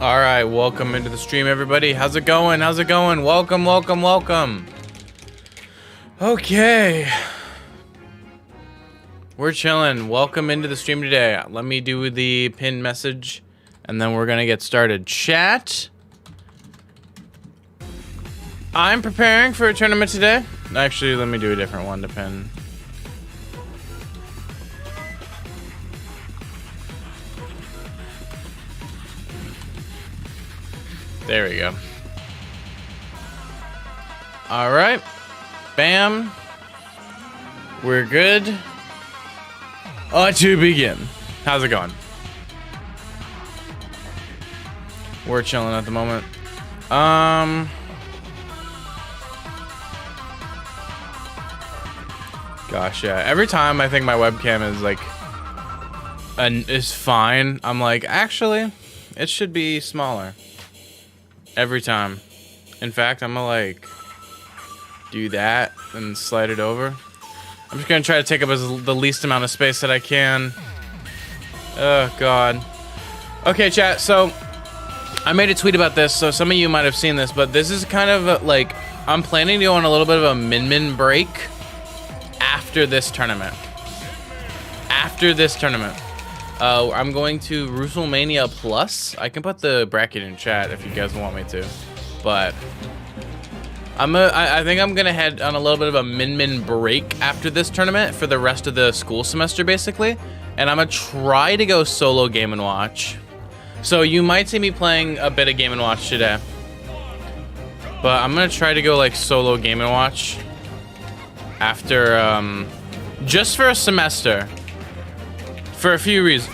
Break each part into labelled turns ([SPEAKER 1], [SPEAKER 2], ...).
[SPEAKER 1] All right, welcome into the stream, everybody. How's it going? How's it going? Welcome, welcome, welcome. Okay. We're chilling. Welcome into the stream today. Let me do the pinned message, and then we're gonna get started. Chat. I'm preparing for a tournament today. Actually, let me do a different one to pin. There we go. All right. Bam. We're good. To begin. How's it going? We're chilling at the moment. Gosh, yeah. Every time I think my webcam is like, is fine, I'm like, actually, it should be smaller. Every time. In fact, I'm gonna like do that and slide it over. I'm just gonna try to take up the least amount of space that I can. Oh god. Okay, chat. So I made a tweet about this, so some of you might have seen this, but this is kind of like I'm planning to go on a little bit of a min break after this tournament. I'm going to WrestleMania Plus. I can put the bracket in chat if you guys want me to, but I think I'm gonna head on a little bit of a min break after this tournament for the rest of the school semester, basically, and I'm gonna try to go solo Game & Watch. So you might see me playing a bit of Game & Watch today, but I'm gonna try to go like solo Game & Watch after just for a semester. For a few reasons.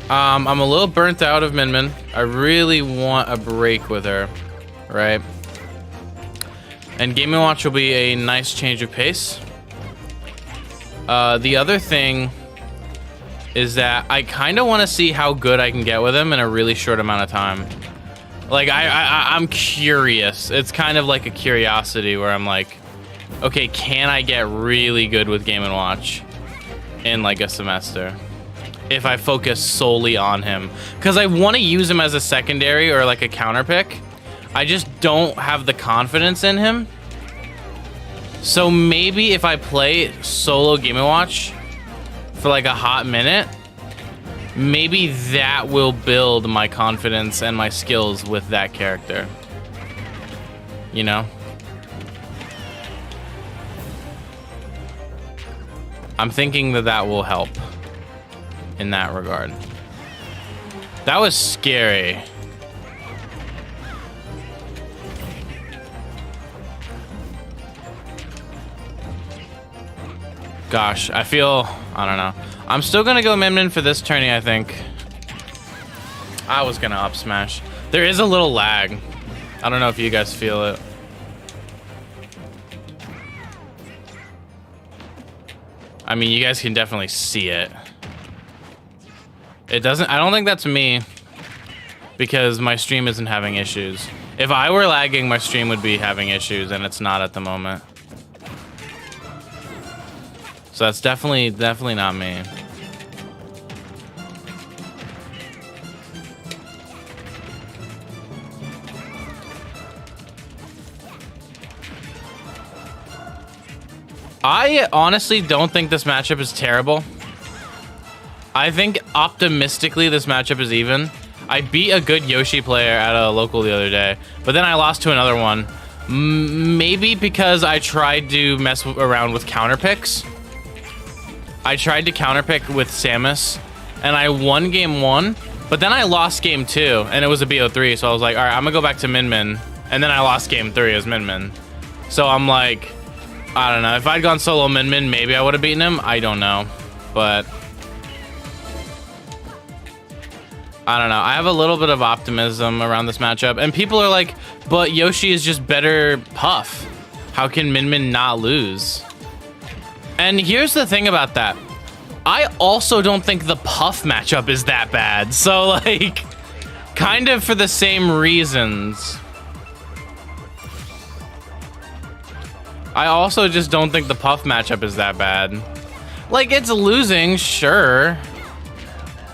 [SPEAKER 1] I'm a little burnt out of Min. I really want a break with her, right? And Game & Watch will be a nice change of pace. The other thing is that I kind of want to see how good I can get with him in a really short amount of time. Like, I'm curious. It's kind of like a curiosity where I'm like, okay, can I get really good with Game & Watch in like a semester if I focus solely on him? Because I want to use him as a secondary or like a counter pick. I just don't have the confidence in him. So maybe if I play solo Game & Watch for like a hot minute, maybe that will build my confidence and my skills with that character. You know? I'm thinking that will help in that regard. That was scary. Gosh, I don't know. I'm still gonna go Min for this tourney, I think. I was gonna up smash. There is a little lag. I don't know if you guys feel it. I mean, you guys can definitely see it. I don't think that's me, because my stream isn't having issues. If I were lagging, my stream would be having issues, and it's not at the moment. So that's definitely not me. I honestly don't think this matchup is terrible. I think optimistically this matchup is even. I beat a good Yoshi player at a local the other day, but then I lost to another one. Maybe because I tried to mess around with counter picks. I tried to counter pick with Samus, and I won game 1, but then I lost game 2, and it was a BO3, so I was like, all right, I'm gonna go back to Min, and then I lost game 3 as Min. So I'm like, I don't know. If I'd gone solo Min, maybe I would have beaten him. I don't know. But I don't know. I have a little bit of optimism around this matchup. And people are like, but Yoshi is just better Puff. How can Min not lose? And here's the thing about that. I also don't think the Puff matchup is that bad. So, like, kind of for the same reasons. I also just don't think the Puff matchup is that bad. Like, it's losing, sure.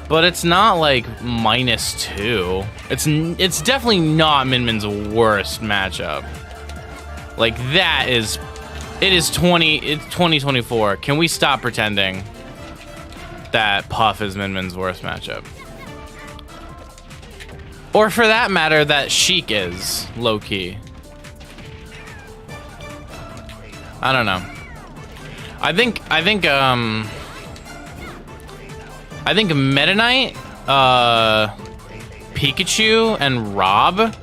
[SPEAKER 1] but it's not like -2. It's definitely not Min Min's worst matchup. Like that is, it's 2024. Can we stop pretending that Puff is Min Min's worst matchup? Or for that matter, that Sheik is low key. I don't know. I think Meta Knight, Pikachu, and Rob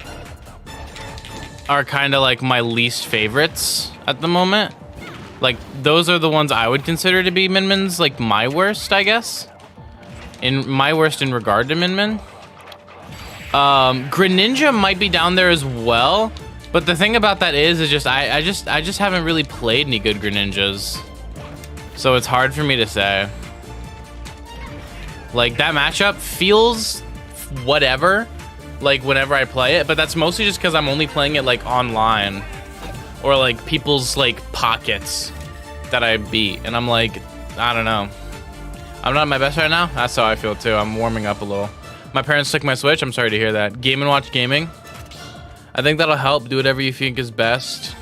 [SPEAKER 1] are kind of like my least favorites at the moment. Like those are the ones I would consider to be Min Min's, like my worst, I guess. In my worst in regard to Min Min. Greninja might be down there as well, but the thing about that is just I just haven't really played any good Greninjas, so it's hard for me to say. Like that matchup feels whatever, like whenever I play it, but that's mostly just because I'm only playing it like online or like people's like pockets that I beat, and I'm like, I don't know. I'm not at my best right now. That's how I feel too. I'm warming up a little. My parents took my Switch. I'm sorry to hear that. Game & Watch Gaming. I think that'll help. Do whatever you think is best.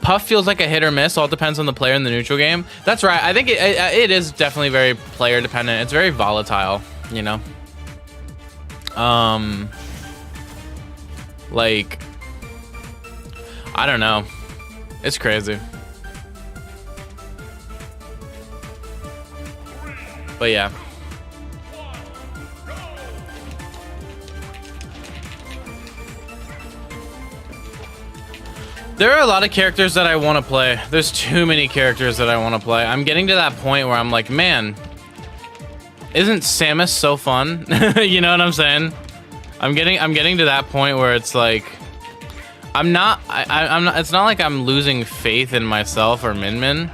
[SPEAKER 1] Puff feels like a hit or miss. All depends on the player in the neutral game. That's right. I think it is definitely very player dependent. It's very volatile, you know? Like, I don't know. It's crazy. But yeah. There are a lot of characters that I want to play. There's too many characters that I want to play. I'm getting to that point where I'm like, man, isn't Samus so fun? You know what I'm saying? I'm getting to that point where it's like, I'm not. It's not like I'm losing faith in myself or Min Min,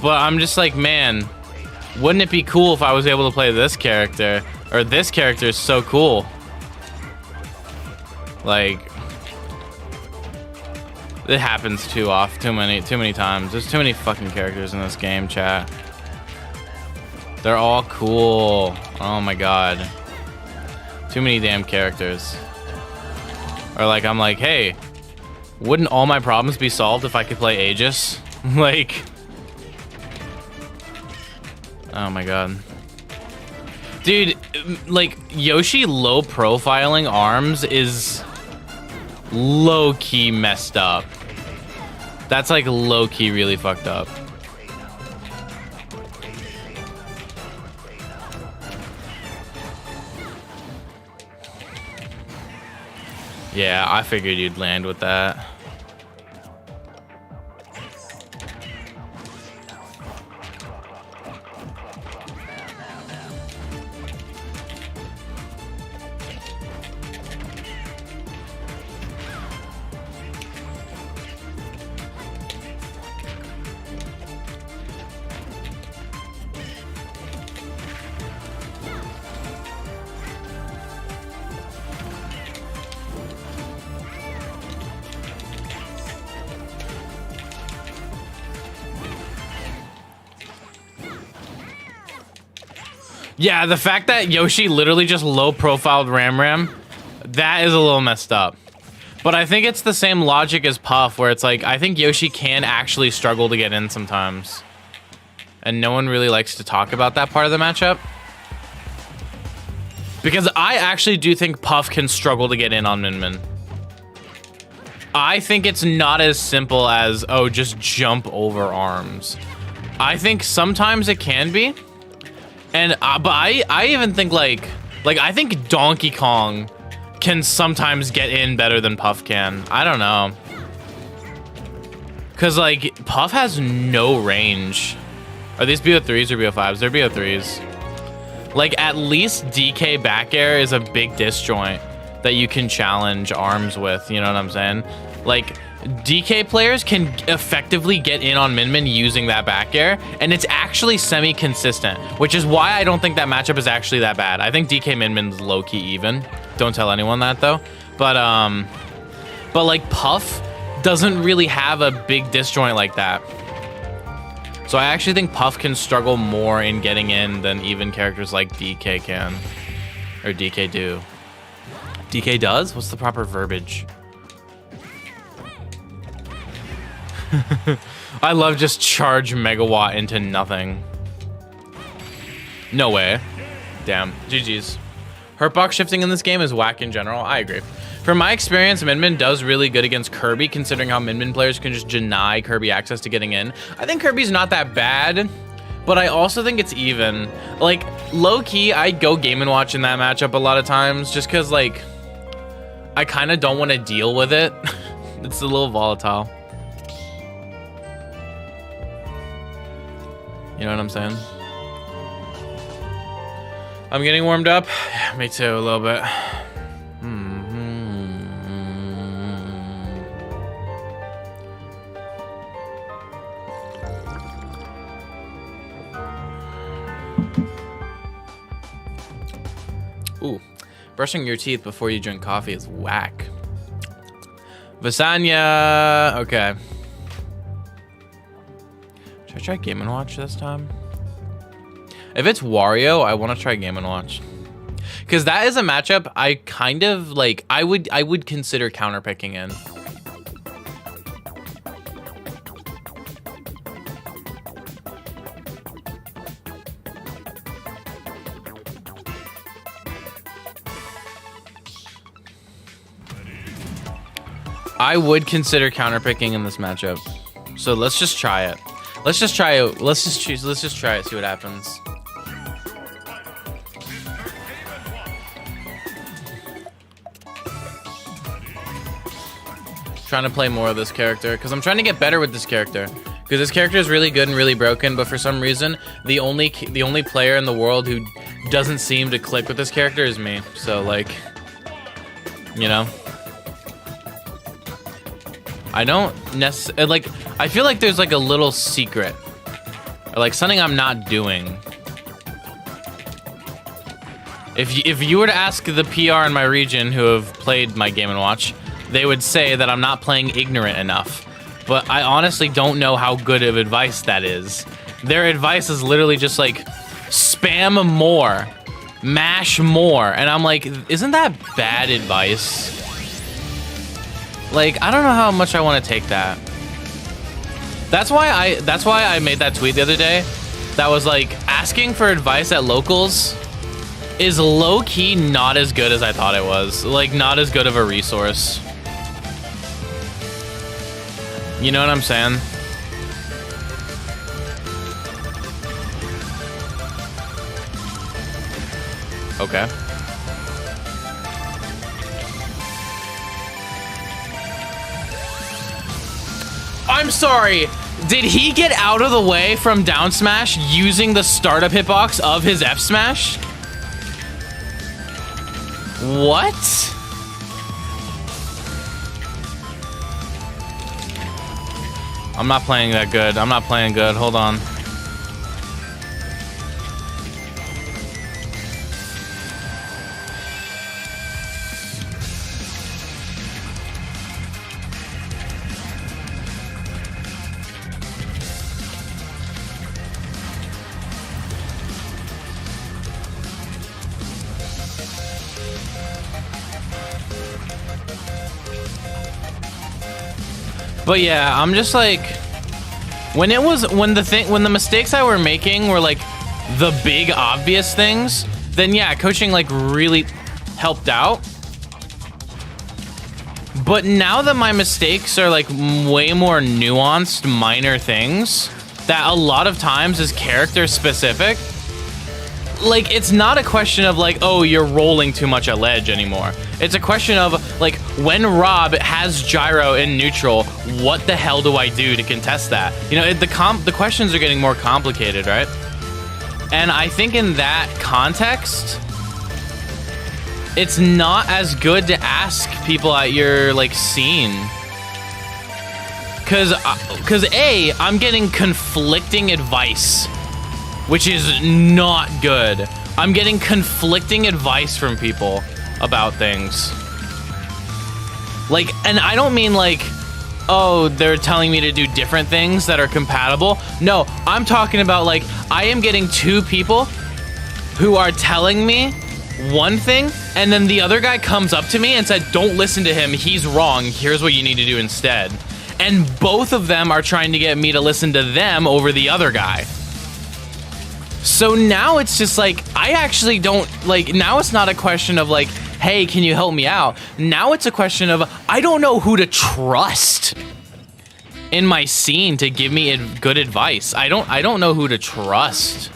[SPEAKER 1] but I'm just like, man, wouldn't it be cool if I was able to play this character? Or this character is so cool. Like. It happens too many times. There's too many fucking characters in this game, chat. They're all cool. Oh my god. Too many damn characters. Or like, I'm like, hey, wouldn't all my problems be solved if I could play Aegis? Like, oh my god. Dude, like, Yoshi low profiling arms is low-key messed up. That's like low-key really fucked up. Yeah, I figured you'd land with that. Yeah, the fact that Yoshi literally just low-profiled Ram, that is a little messed up. But I think it's the same logic as Puff, where it's like, I think Yoshi can actually struggle to get in sometimes. And no one really likes to talk about that part of the matchup. Because I actually do think Puff can struggle to get in on Min Min. I think it's not as simple as, oh, just jump over arms. I think sometimes it can be. And but I even think like I think Donkey Kong can sometimes get in better than Puff can. I don't know. Cause like Puff has no range. Are these BO3s or BO5s? They're BO3s. Like at least DK back air is a big disjoint that you can challenge arms with, you know what I'm saying? Like DK players can effectively get in on Min Min using that back air, and it's actually semi-consistent, which is why I don't think that matchup is actually that bad. I think DK Min Min's low-key even. Don't tell anyone that though. But like Puff doesn't really have a big disjoint like that. So I actually think Puff can struggle more in getting in than even characters like DK can. Or DK do. DK does? What's the proper verbiage? I love just charge Megawatt into nothing. No way. Damn. GG's. Hurtbox shifting in this game is whack in general. I agree. From my experience, Min Min does really good against Kirby, considering how Min Min players can just deny Kirby access to getting in. I think Kirby's not that bad, but I also think it's even. Like, low-key, I go Game & Watch in that matchup a lot of times, just because, like, I kind of don't want to deal with it. It's a little volatile. You know what I'm saying? I'm getting warmed up. Yeah, me too, a little bit. Ooh, brushing your teeth before you drink coffee is whack. Vasanya, okay. Should I try Game & Watch this time? If it's Wario, I want to try Game & Watch. Because that is a matchup I kind of, like, I would consider counterpicking in. I would consider counterpicking in this matchup. So let's just try it. Let's just try it. Let's just try it, see what happens. Trying to play more of this character because I'm trying to get better with this character. Because this character is really good and really broken, but for some reason, the only player in the world who doesn't seem to click with this character is me. So like, you know. I don't necessarily, like, I feel like there's like a little secret or like something I'm not doing. If you were to ask the PR in my region who have played my Game & Watch, they would say that I'm not playing ignorant enough. But I honestly don't know how good of advice that is. Their advice is literally just like, spam more, mash more. And I'm like, isn't that bad advice? Like, I don't know how much I want to take that. That's why I made that tweet the other day. That was like, asking for advice at locals is low-key not as good as I thought it was. Like, not as good of a resource. You know what I'm saying? Okay. I'm sorry. Did he get out of the way from down smash using the startup hitbox of his F smash? What? I'm not playing that good. I'm not playing good. Hold on. But yeah, I'm just like, when the mistakes I were making were like the big obvious things, then yeah, coaching like really helped out. But now that my mistakes are like way more nuanced, minor things that a lot of times is character specific, like it's not a question of like, oh, you're rolling too much at ledge anymore. It's a question of like, when Rob has gyro in neutral, what the hell do I do to contest that? You know, the questions are getting more complicated, right? And I think in that context, it's not as good to ask people at your like scene. Cause A, I'm getting conflicting advice, which is not good. I'm getting conflicting advice from people about things. Like, and I don't mean like oh, they're telling me to do different things that are compatible. No, I'm talking about like, I am getting two people who are telling me one thing, and then the other guy comes up to me and said, don't listen to him, he's wrong, here's what you need to do instead. And both of them are trying to get me to listen to them over the other guy. So now it's just like, I actually don't, like, now it's not a question of like, hey, can you help me out? Now it's a question of, I don't know who to trust in my scene to give me good advice. I don't know who to trust.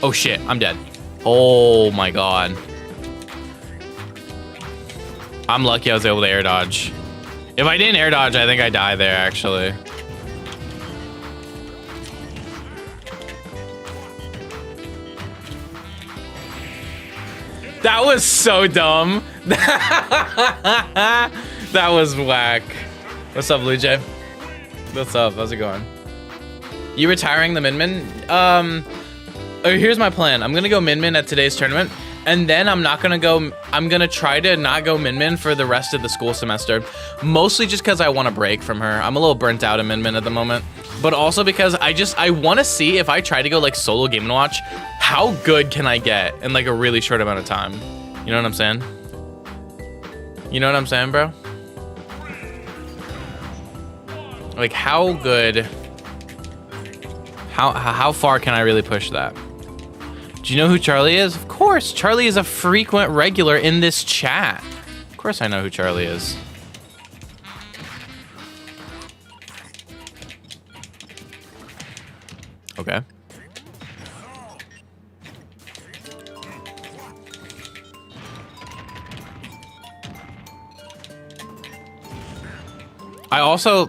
[SPEAKER 1] Oh shit, I'm dead. Oh my god. I'm lucky I was able to air dodge. If I didn't air dodge, I think I die there actually. That was so dumb. That was whack. What's up, Blue Jay? What's up? How's it going? You retiring the Min Min? Here's my plan. I'm gonna go Min Min at today's tournament, and then I'm gonna try to not go Min Min for the rest of the school semester. Mostly just because I want a break from her. I'm a little burnt out of Min Min at the moment, but also because I want to see if I try to go like solo Game & Watch, how good can I get in like a really short amount of time? You know what I'm saying? You know what I'm saying, bro? Like how good, how far can I really push that? Do you know who Charlie is? Of course, Charlie is a frequent regular in this chat. Of course I know who Charlie is. Okay. I also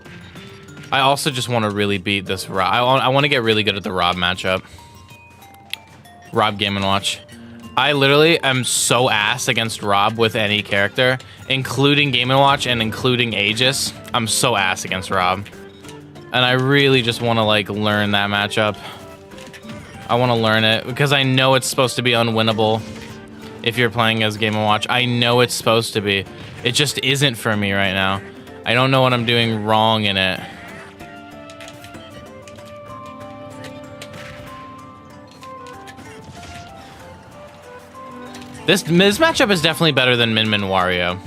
[SPEAKER 1] just want to really beat this Rob. I want to get really good at the Rob matchup. Rob Game & Watch. I literally am so ass against Rob with any character, including Game & Watch and including Aegis. I'm so ass against Rob. And I really just want to like learn that matchup. I want to learn it because I know it's supposed to be unwinnable if you're playing as Game & Watch. I know it's supposed to be. It just isn't for me right now. I don't know what I'm doing wrong in it. This matchup is definitely better than Min Min Wario.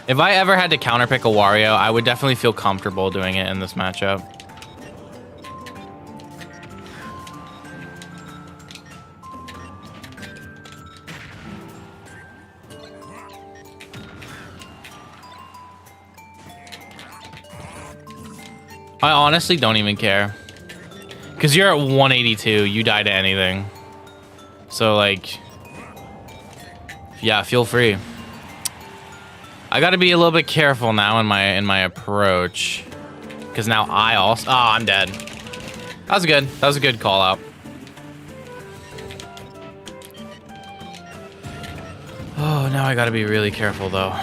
[SPEAKER 1] If I ever had to counterpick a Wario, I would definitely feel comfortable doing it in this matchup. I honestly don't even care. Because you're at 182, you die to anything. So like, yeah, feel free. I gotta be a little bit careful now in my approach. Because now I also, oh, I'm dead. That was good. That was a good call out. Oh, now I gotta be really careful though.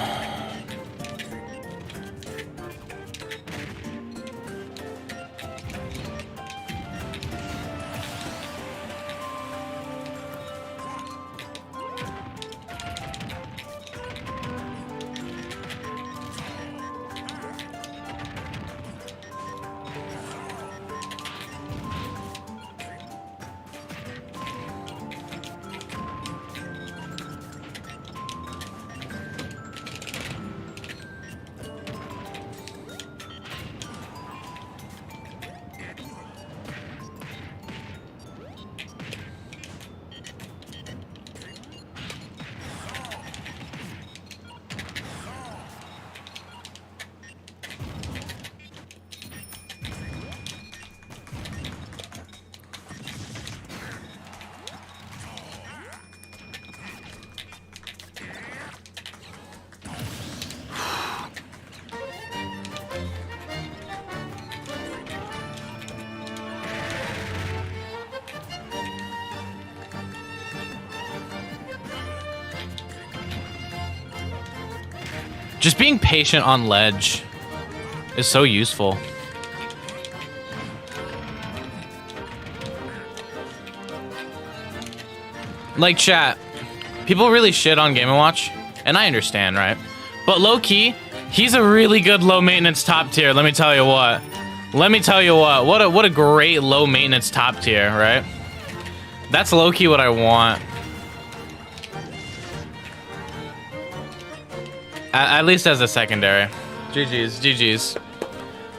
[SPEAKER 1] Just being patient on ledge is so useful. Like chat, people really shit on Game & Watch And I understand, right? But low-key, he's a really good low-maintenance top tier, let me tell you what. Let me tell you what. What a great low-maintenance top tier, right? That's low-key what I want. At least as a secondary. GG's, GG's.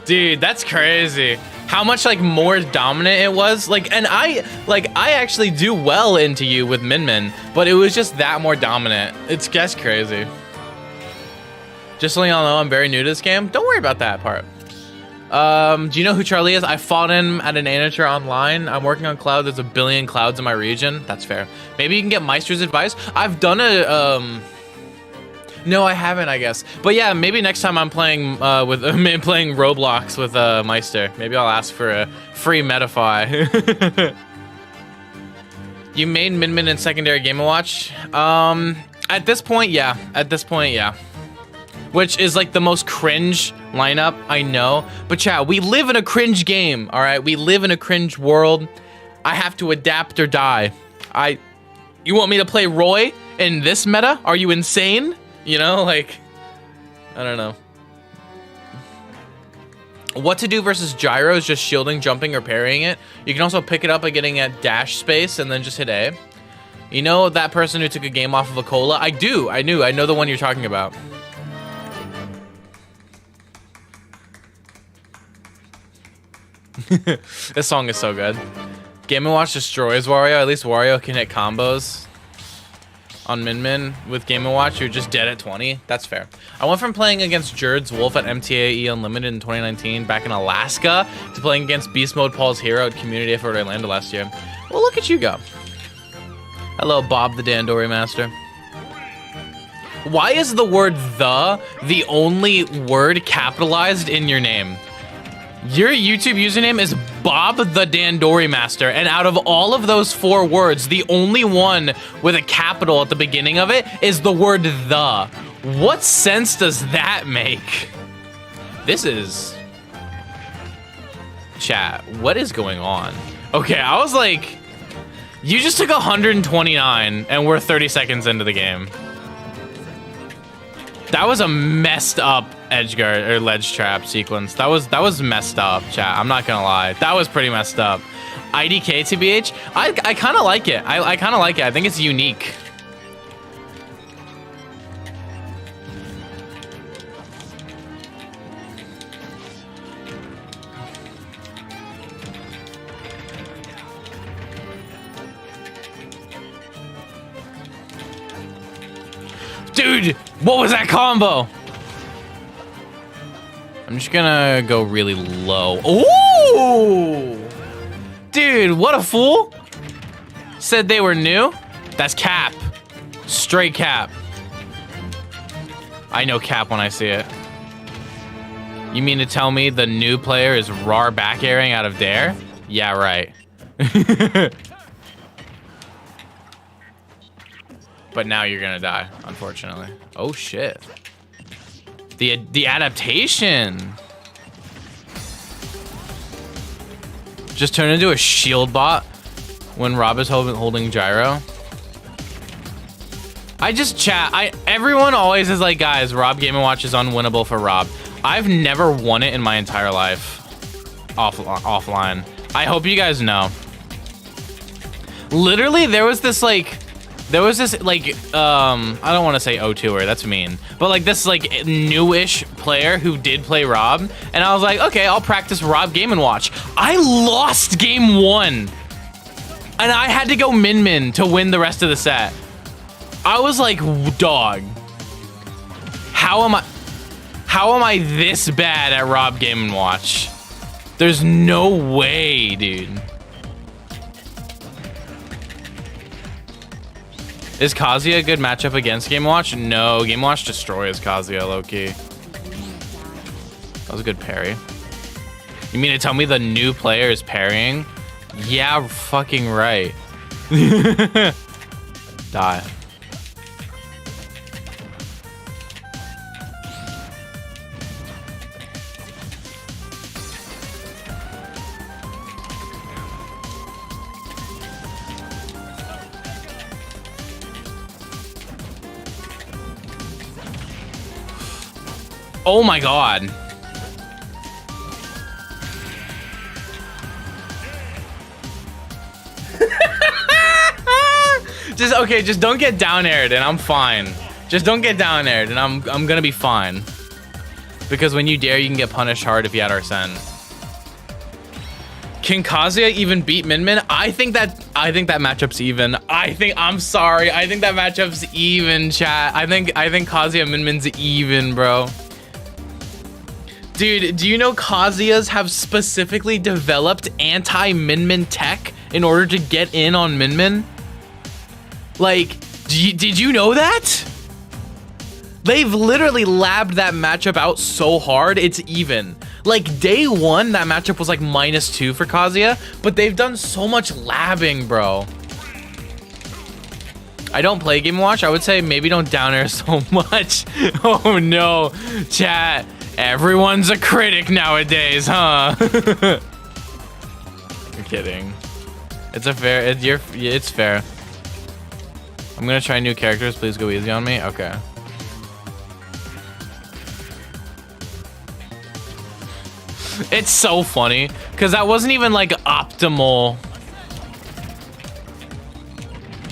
[SPEAKER 1] Dude, that's crazy. How much like more dominant it was. Like, and I actually do well into you with Min Min, but it was just that more dominant. It's just crazy. Just so y'all know, I'm very new to this game. Don't worry about that part. Do you know who Charlie is? I fought him at an amateur online. I'm working on Cloud. There's a billion clouds in my region. That's fair. Maybe you can get Meister's advice. I've done a, no, I haven't, I guess. But yeah, maybe next time I'm playing playing Roblox with Meister. Maybe I'll ask for a free Metafy. You made Min Min in secondary Game & Watch? At this point, yeah. At this point, yeah. Which is like the most cringe lineup, I know. But chat, we live in a cringe game, all right? We live in a cringe world. I have to adapt or die. You want me to play Roy in this meta? Are you insane? You know, like, I don't know. What to do versus gyro is just shielding, jumping, or parrying it. You can also pick it up by getting at dash space and then just hit A. You know that person who took a game off of a cola? I do, I know the one you're talking about. This song is so good. Game & Watch destroys Wario. At least Wario can hit combos on Min Min with Game & Watch. You're just dead at 20. That's fair. I went from playing against Jerd's Wolf at MTAE Unlimited in 2019 back in Alaska to playing against Beast Mode Paul's Hero at Community Effort Orlando last year. Well, look at you go. Hello, Bob the Dandori Master. Why is the word the only word capitalized in your name? Your YouTube username is Bob the Dandori Master, and out of all of those 4 words, the only one with a capital at the beginning of it is the word the. What sense does that make? This is... Chat, what is going on? Okay, I was like... You just took 129, and we're 30 seconds into the game. That was a messed up edge guard or ledge trap sequence. That was messed up, chat. I'm not gonna lie. That was pretty messed up. IDK TBH. I kind of like it. I kind of like it. I think it's unique. Dude, what was that combo? I'm just gonna go really low. Ooh! Dude, what a fool. Said they were new? That's cap. Straight cap. I know cap when I see it. You mean to tell me the new player is RAR back airing out of Dare? Yeah, right. But now you're gonna die, unfortunately. Oh shit. The adaptation. Just turn into a shield bot when Rob is holding gyro. I just chat. Everyone always is like, guys, Rob Game & Watch is unwinnable for Rob. I've never won it in my entire life. Offline. I hope you guys know. Literally, there was this like, I don't want to say O2er, that's mean. But like this like newish player who did play Rob. And I was like, okay, I'll practice Rob Game & Watch. I lost game 1. And I had to go Min Min to win the rest of the set. I was like, dog. How am I this bad at Rob Game & Watch? There's no way, dude. Is Kazuya a good matchup against Game & Watch? No, Game & Watch destroys Kazuya, low-key. That was a good parry. You mean to tell me the new player is parrying? Yeah, fucking right. Die. Oh my god. Just don't get down aired and I'm fine. Just don't get down aired and I'm gonna be fine. Because when you dare, you can get punished hard if you had Arsene. Can Kazuya even beat Min Min? I think that matchup's even. I'm sorry. I think that matchup's even, chat. I think Kazuya Min Min's even, bro. Dude, do you know Kazuya's have specifically developed anti-Min Min tech in order to get in on Min Min? Like, did you know that? They've literally labbed that matchup out so hard, it's even. Like, day one, that matchup was like -2 for Kazuya, but they've done so much labbing, bro. I don't play Game & Watch. I would say maybe don't down air so much. Oh no, chat. Everyone's a critic nowadays, huh? You're kidding. It's fair. I'm gonna try new characters. Please go easy on me. Okay. It's so funny because that wasn't even like optimal.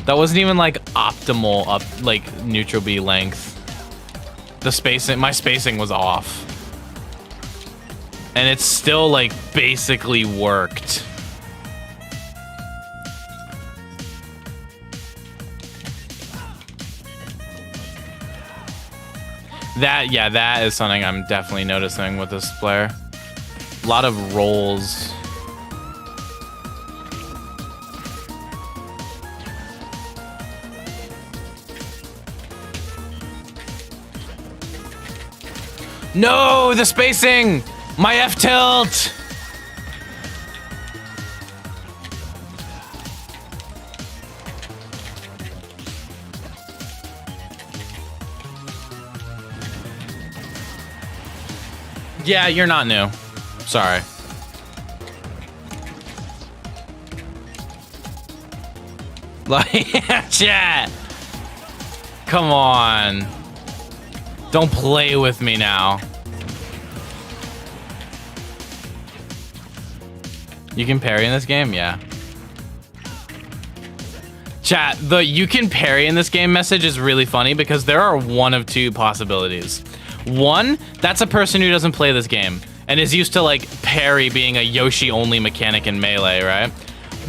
[SPEAKER 1] That wasn't even like optimal like neutral B length. The spacing, my spacing was off. And it's still like basically worked. That is something I'm definitely noticing with this player. A lot of rolls. No, the spacing! My F tilt! Yeah, you're not new. Sorry. Like, chat. Come on. Don't play with me now. You can parry in this game? Yeah. Chat, the you can parry in this game message is really funny because there are one of two possibilities. One, that's a person who doesn't play this game and is used to like parry being a Yoshi only mechanic in Melee, right?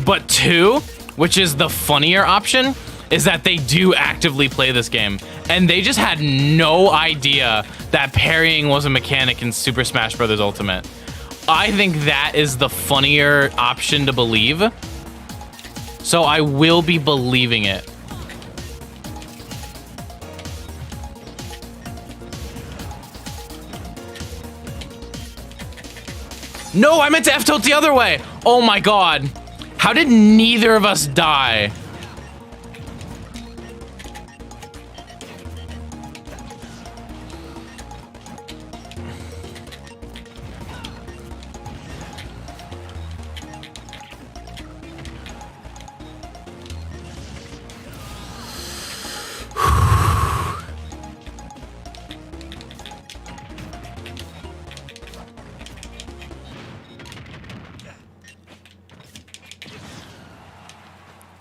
[SPEAKER 1] But two, which is the funnier option, is that they do actively play this game and they just had no idea that parrying was a mechanic in Super Smash Bros. Ultimate. I think that is the funnier option to believe. So I will be believing it. No, I meant to F-tilt the other way. Oh my god. How did neither of us die?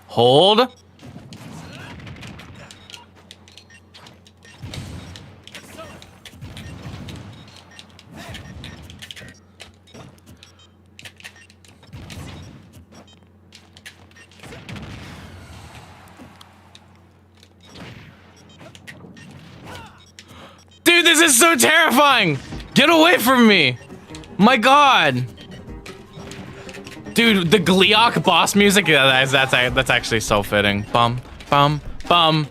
[SPEAKER 1] Hold. Dude, this is so terrifying! Get away from me! My god! Dude, the Gleeok boss music, that's actually so fitting. Bum, bum, bum.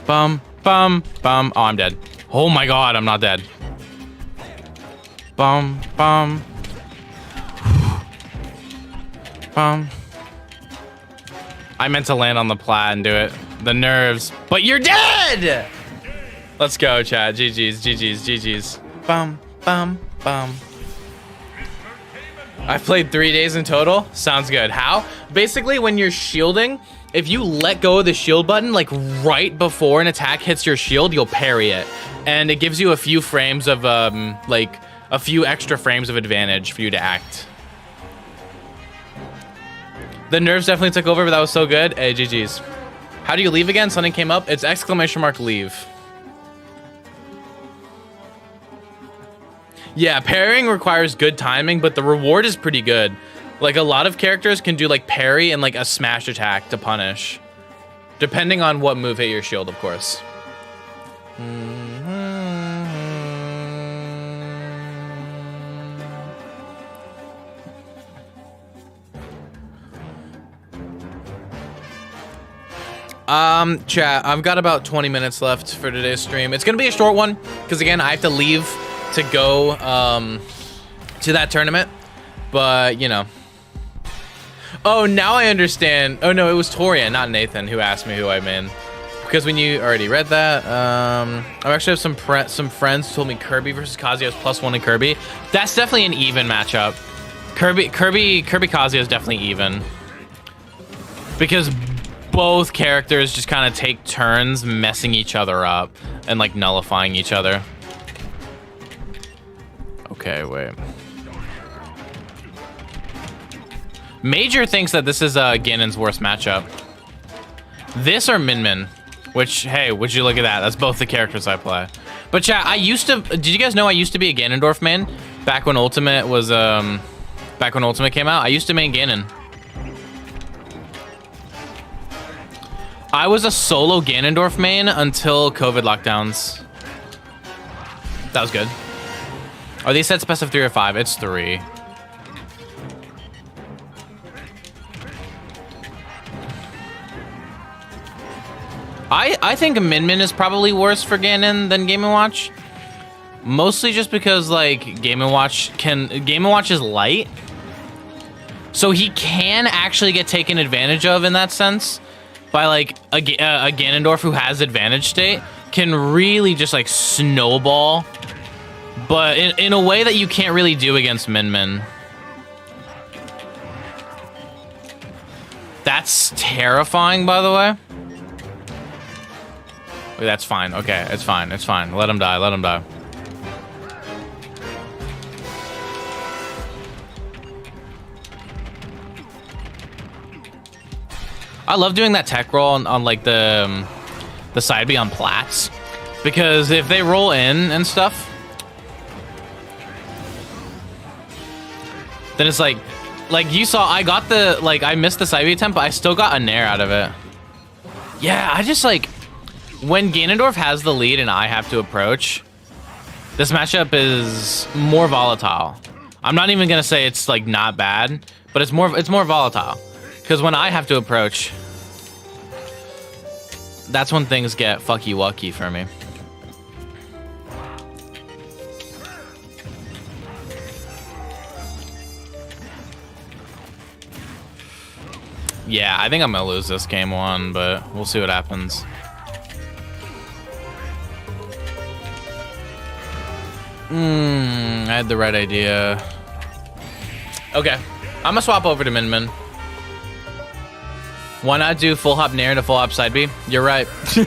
[SPEAKER 1] Bum, bum, bum. Oh, I'm dead. Oh my god, I'm not dead. Bum, bum. Bum. I meant to land on the plat and do it. The nerves. But you're dead! Let's go, chat. GG's, GG's, GG's. Bum, bum, bum. I've played 3 days in total. Sounds good. How? Basically, when you're shielding, if you let go of the shield button, like right before an attack hits your shield, you'll parry it. And it gives you a few frames of, like a few extra frames of advantage for you to act. The nerves definitely took over, but that was so good. Hey, GG's. How do you leave again? Something came up. It's exclamation mark leave. Yeah, parrying requires good timing, but the reward is pretty good. Like, a lot of characters can do, like, parry and, like, a smash attack to punish. Depending on what move hit your shield, of course. Chat, I've got about 20 minutes left for today's stream. It's gonna be a short one, because again, I have to leave to go, to that tournament. But, you know. Oh, now I understand. Oh, no, it was Torian, not Nathan, who asked me who I'm in. Because when you already read that, I actually have some friends who told me Kirby versus Kazuya is +1 in Kirby. That's definitely an even matchup. Kirby Kazuya is definitely even. Because both characters just kind of take turns messing each other up and like nullifying each other. Okay, wait. Major thinks that this is Ganon's worst matchup. This or Min Min, which, hey, would you look at that? That's both the characters I play. But chat, I used to, did you guys know I used to be a Ganondorf main? Back when Ultimate was, back when Ultimate came out, I used to main Ganon. I was a solo Ganondorf main until COVID lockdowns. That was good. Are these sets best of 3 or 5? It's 3. I think Min Min is probably worse for Ganon than Game & Watch. Mostly just because, like, Game & Watch is light. So he can actually get taken advantage of in that sense. By, like, a Ganondorf who has advantage state can really just, like, snowball. But in a way that you can't really do against Min Min. That's terrifying, by the way. Wait, that's fine. Okay, it's fine. It's fine. Let him die. Let him die. I love doing that tech roll on like the side B on plats, because if they roll in and stuff, then it's like you saw, I got the, like, I missed the side B attempt, but I still got a nair out of it. Yeah, I just like, when Ganondorf has the lead and I have to approach, this matchup is more volatile. I'm not even gonna say it's like not bad, but it's more volatile. Because when I have to approach, that's when things get fucky-wucky for me. Yeah, I think I'm gonna lose this game 1, but we'll see what happens. I had the right idea. Okay, I'm gonna swap over to Min Min. Why not do full hop nair to full hop side B? You're right. Do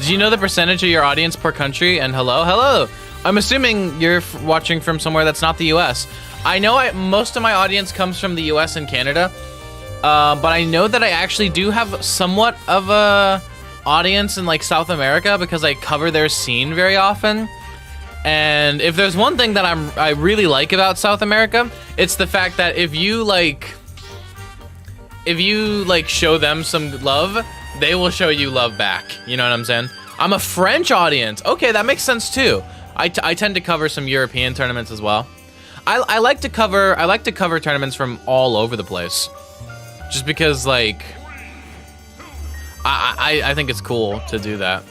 [SPEAKER 1] you know the percentage of your audience per country? And hello? I'm assuming you're watching from somewhere that's not the US. I know most of my audience comes from the US and Canada, but I know that I actually do have somewhat of a audience in like South America because I cover their scene very often. And if there's one thing that I really like about South America, it's the fact that if you show them some love, they will show you love back. You know what I'm saying? I'm a French audience. Okay, that makes sense too. I tend to cover some European tournaments as well. I like to cover tournaments from all over the place, just because like I think it's cool to do that.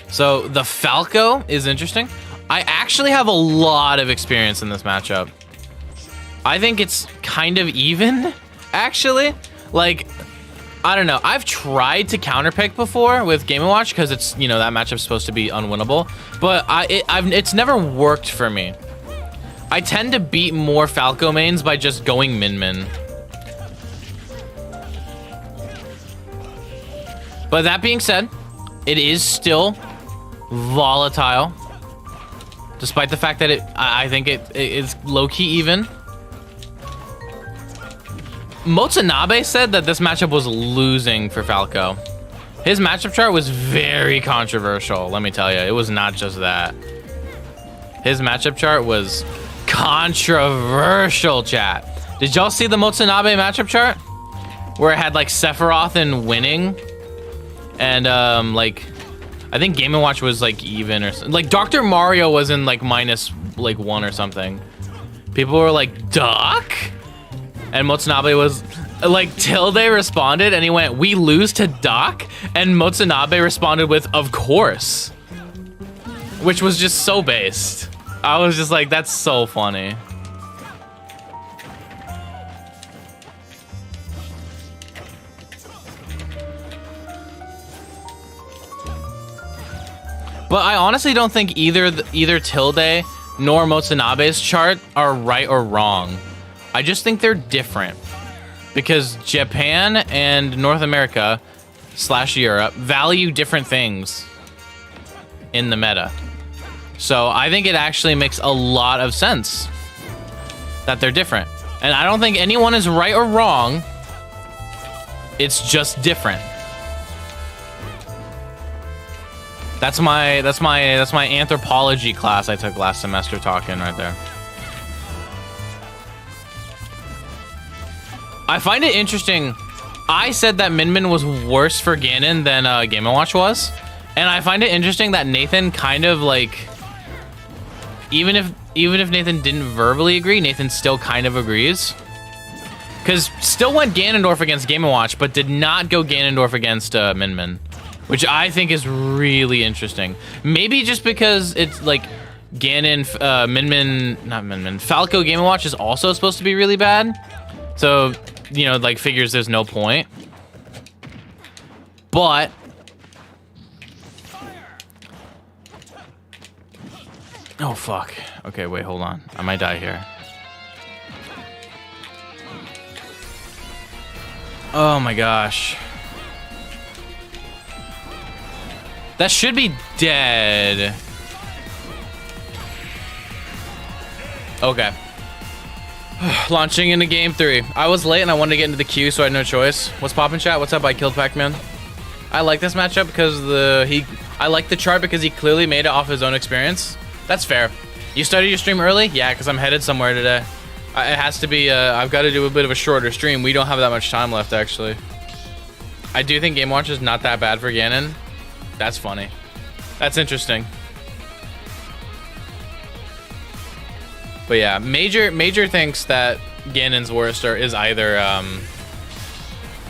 [SPEAKER 1] So the Falco is interesting. I actually have a lot of experience in this matchup. I think it's kind of even, actually. Like, I don't know. I've tried to counterpick before with Game & Watch because it's, you know, that matchup's supposed to be unwinnable. But it's never worked for me. I tend to beat more Falco mains by just going Min Min. But that being said, it is still volatile, despite the fact that I think it's low-key even. Motonabe said that this matchup was losing for Falco. His matchup chart was very controversial, let me tell you. It was not just that. His matchup chart was controversial, chat. Did y'all see the Motonabe matchup chart? Where it had like Sephiroth and winning. And like, I think Game & Watch was like even or something. Like Dr. Mario was in like minus like 1 or something. People were like, Duck? And Motonabe was like, Tilde responded and he went, we lose to Doc? And Motonabe responded with, of course. Which was just so based. I was just like, that's so funny. But I honestly don't think either Tilde nor Motonabe's chart are right or wrong. I just think they're different. Because Japan and North America / Europe value different things in the meta. So I think it actually makes a lot of sense that they're different. And I don't think anyone is right or wrong. It's just different. That's my anthropology class I took last semester talking right there. I find it interesting. I said that Min Min was worse for Ganon than Game & Watch was. And I find it interesting that Nathan kind of like, even if Nathan didn't verbally agree, Nathan still kind of agrees. Because still went Ganondorf against Game & Watch, but did not go Ganondorf against Min Min. Which I think is really interesting. Maybe just because it's like Ganon, Falco Game & Watch is also supposed to be really bad. So, you know, like figures there's no point. But oh fuck. Okay, wait, hold on. I might die here. Oh my gosh. That should be dead. Okay. Launching into game 3. I was late and I wanted to get into the queue, so I had no choice. What's poppin', chat? What's up? I killed Pac-Man. I like this matchup because I like the chart because he clearly made it off his own experience. That's fair. You started your stream early? Yeah, because I'm headed somewhere today. It has to be, I've got to do a bit of a shorter stream. We don't have that much time left, actually. I do think Game Watch is not that bad for Ganon. That's funny. That's interesting. But yeah, Major thinks that Ganon's worst is either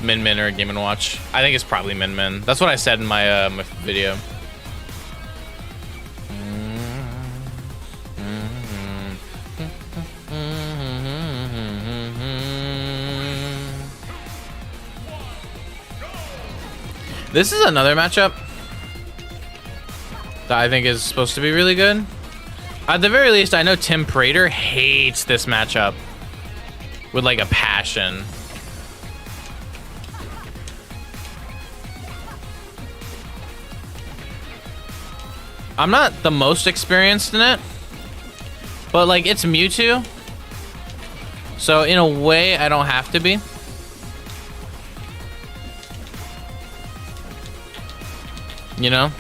[SPEAKER 1] Min Min or Game & Watch. I think it's probably Min Min. That's what I said in my my video. This is another matchup that I think is supposed to be really good. At the very least, I know Tim Prater hates this matchup with like a passion. I'm not the most experienced in it, but like it's Mewtwo. So in a way, I don't have to be. You know?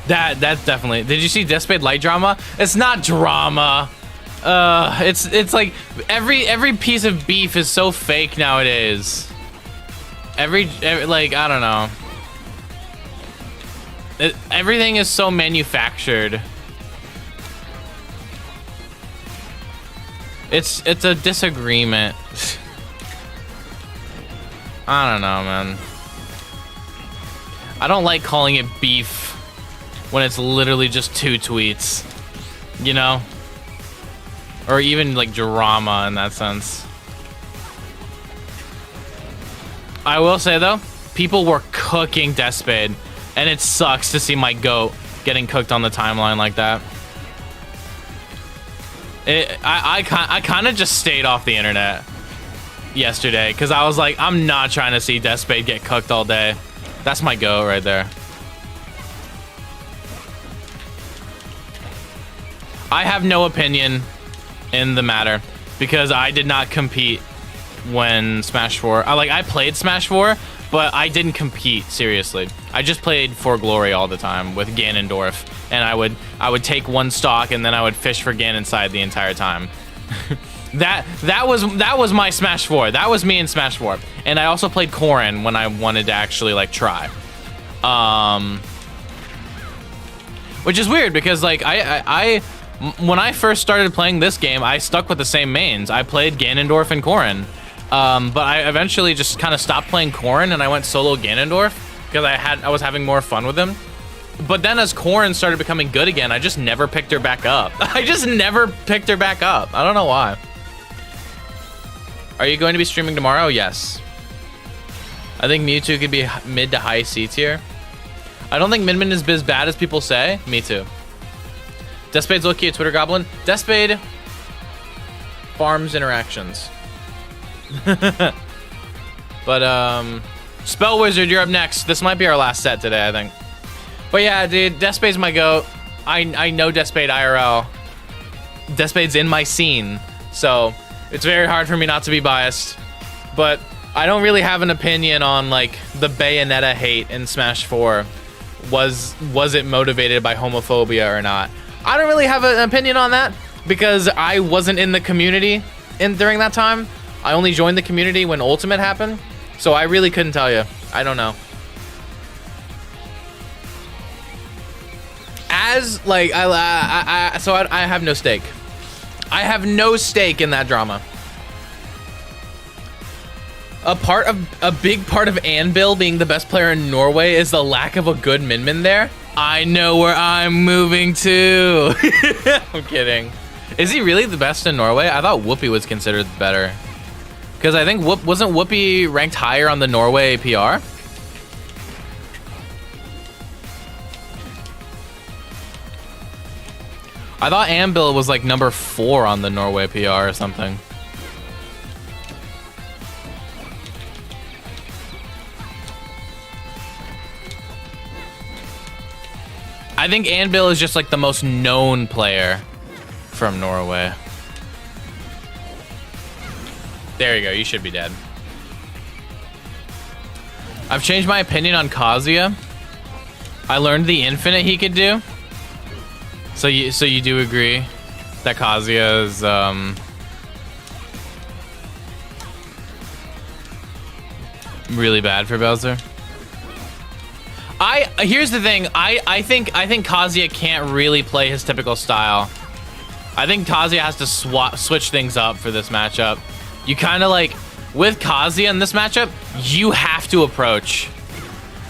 [SPEAKER 1] That's definitely. Did you see Deathspade Light drama? It's not drama. It's like every piece of beef is so fake nowadays. Every like I don't know. Everything is so manufactured. It's a disagreement. I don't know, man. I don't like calling it beef when it's literally just 2 tweets, you know? Or even like drama in that sense. I will say though, people were cooking Deathspade, and it sucks to see my goat getting cooked on the timeline like that. I kind of just stayed off the internet yesterday because I was like, I'm not trying to see Deathspade get cooked all day. That's my goat right there. I have no opinion in the matter because I did not compete when Smash 4. I played Smash 4, but I didn't compete seriously. I just played for glory all the time with Ganondorf, and I would take one stock and then I would fish for Ganonside the entire time. that was my Smash 4. That was me in Smash 4. And I also played Corrin when I wanted to actually like try. Which is weird because like when I first started playing this game, I stuck with the same mains. I played Ganondorf and Corrin. But I eventually just kind of stopped playing Corrin and I went solo Ganondorf because I was having more fun with him. But then as Corrin started becoming good again, I just never picked her back up. I just never picked her back up. I don't know why. Are you going to be streaming tomorrow? Yes. I think Mewtwo could be mid to high C tier. I don't think Min Min is as bad as people say. Me too. Deathspade's low-key a Twitter goblin. Deathspade farms interactions. But Spell Wizard, you're up next. This might be our last set today, I think. But yeah, dude, Deathspade's my goat. I know Deathspade IRL. Deathspade's in my scene, so it's very hard for me not to be biased. But I don't really have an opinion on like the Bayonetta hate in Smash 4. Was it motivated by homophobia or not? I don't really have an opinion on that because I wasn't in the community during that time. I only joined the community when Ultimate happened, so I really couldn't tell you. I don't know. As like so I have no stake. I have no stake in that drama. A big part of Anvil being the best player in Norway is the lack of a good Min Min there. I know where I'm moving to. I'm kidding. Is he really the best in Norway? I thought Whoopi was considered better. Because I think wasn't Whoopi ranked higher on the Norway PR? I thought Anvil was like number 4 on the Norway PR or something. I think Anvil is just like the most known player from Norway. There you go, you should be dead. I've changed my opinion on Kazuya. I learned the infinite he could do. So you do agree that Kazuya is really bad for Bowser? Here's the thing. I think Kazuya can't really play his typical style. I think Kazuya has to switch things up for this matchup. You kind of like with Kazuya in this matchup, you have to approach.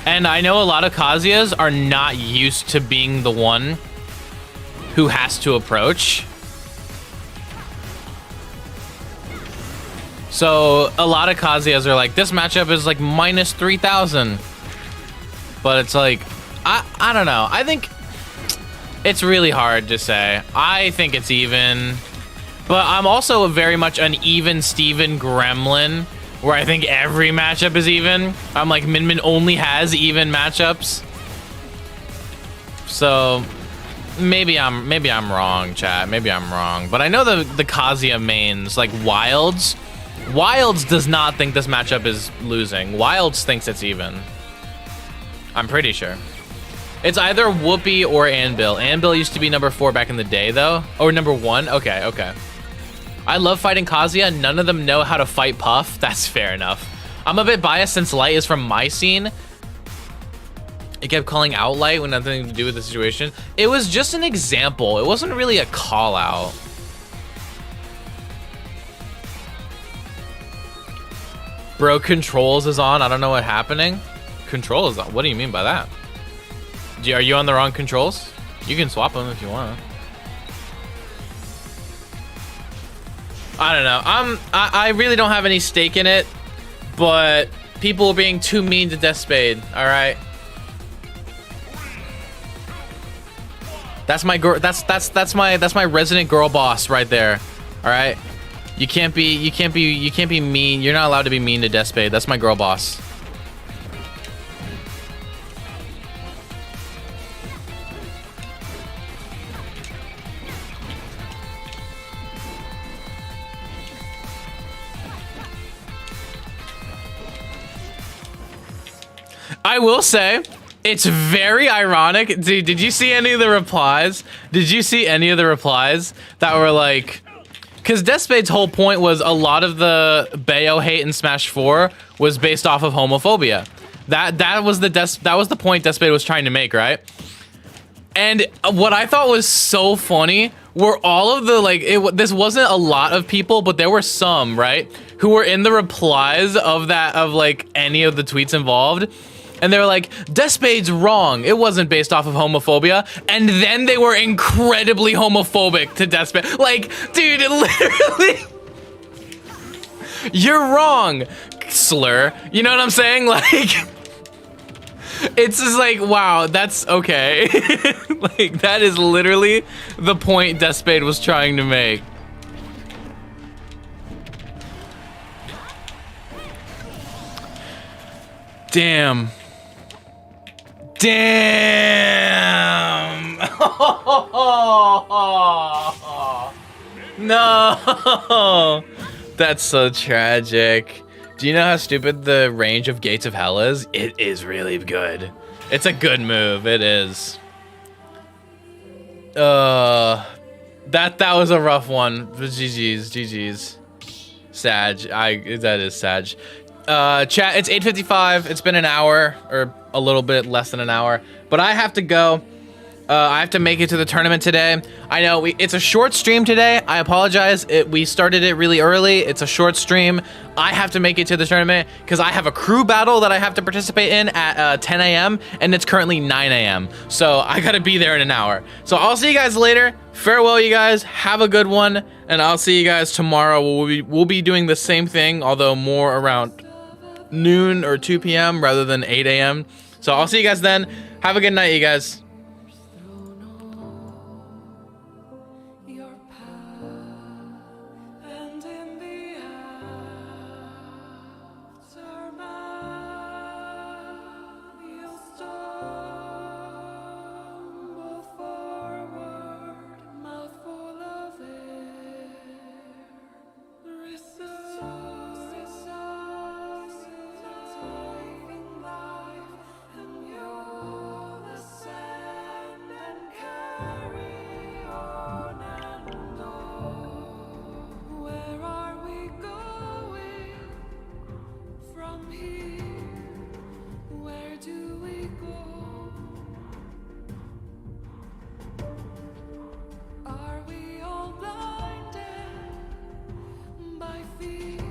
[SPEAKER 1] And I know a lot of Kazuyas are not used to being the one who has to approach. So a lot of Kazuyas are like, this matchup is like minus 3,000. But it's like, I don't know. I think it's really hard to say. I think it's even. But I'm also very much an even Steven Gremlin, where I think every matchup is even. I'm like, Min Min only has even matchups. So maybe I'm wrong, chat. Maybe I'm wrong. But I know the Kazuya mains, like Wilds does not think this matchup is losing. Wilds thinks it's even. I'm pretty sure. It's either Whoopi or Anvil. Anvil used to be number 4 back in the day, though. Or number 1? Okay. I love fighting Kazuya. None of them know how to fight Puff. That's fair enough. I'm a bit biased since Light is from my scene. It kept calling out Light when nothing to do with the situation. It was just an example. It wasn't really a call out. Bro, Controls is on. I don't know what's happening. Controls? What do you mean by that? Are you on the wrong controls? You can swap them if you want. I don't know. I really don't have any stake in it, but People are being too mean to Deathspade. All right. That's my girl. That's my resident girl boss right there. All right. You can't be mean. You're not allowed to be mean to Deathspade. That's my girl boss. I will say, it's very ironic. Did you see any of the replies? Did you see any of the replies that were like, because Deathspade's whole point was a lot of the Bayo hate in Smash 4 was based off of homophobia. That was the point Deathspade was trying to make, right? And what I thought was so funny were all of the, like, this wasn't a lot of people, but there were some, right, who were in the replies of like any of the tweets involved. And they were like, Deathspade's wrong. It wasn't based off of homophobia. And then they were incredibly homophobic to Deathspade. Like, dude, it literally... You're wrong, slur. You know what I'm saying? Like, it's just like, wow, that's okay. Like, that is literally the point Deathspade was trying to make. Damn. Damn! No! That's so tragic. Do you know how stupid the range of Gates of Hell is? It is really good. It's a good move. It is. That was a rough one. GG's. Sag. That is Sag. Chat, it's 8:55. It's been an hour, or a little bit less than an hour, but I have to go. I have to make it to the tournament today. I know it's a short stream today. I apologize. We started it really early. It's a short stream. I have to make it to the tournament because I have a crew battle that I have to participate in at 10 a.m. and it's currently 9 a.m. So I gotta be there in an hour. So I'll see you guys later. Farewell, you guys. Have a good one, and I'll see you guys tomorrow. We'll be doing the same thing, although more around noon or 2 p.m. rather than 8 a.m. So I'll see you guys then. Have a good night, you guys.